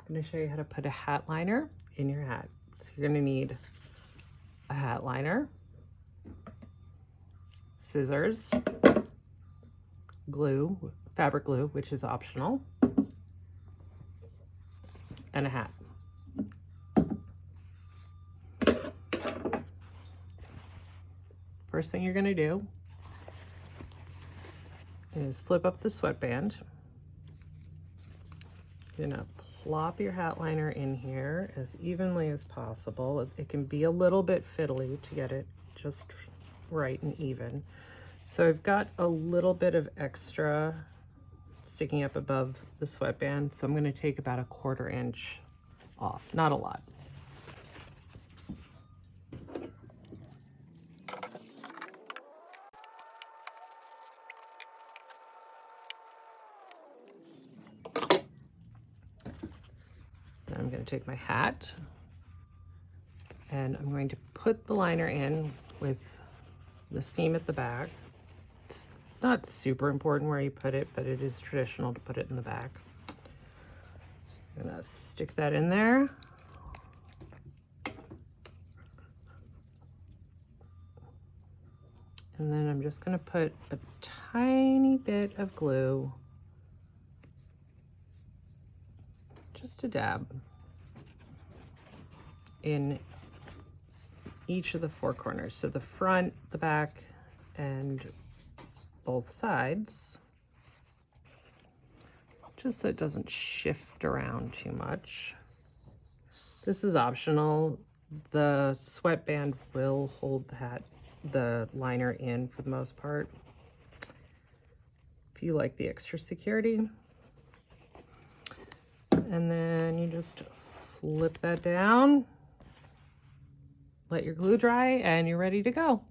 I'm going to show you how to put a hat liner in your hat. So you're going to need a hat liner, scissors, glue, fabric glue, which is optional, and a hat. First thing you're going to do is flip up the sweatband. You're going to plop your hat liner in here as evenly as possible. It can be a little bit fiddly to get it just right and even. So I've got a little bit of extra sticking up above the sweatband, so I'm going to take about 1/4 inch off, not a lot. Then I'm going to take my hat and I'm going to put the liner in with the seam at the back. It's not super important where you put it, but it is traditional to put it in the back. I'm going to stick that in there. And then I'm just going to put a tiny bit of glue, just a dab, in each of the 4 corners. So the front, the back, and both sides, just so it doesn't shift around too much. This is optional. The sweatband will hold the liner in for the most part, if you like the extra security. And then you just flip that down, let your glue dry, and you're ready to go.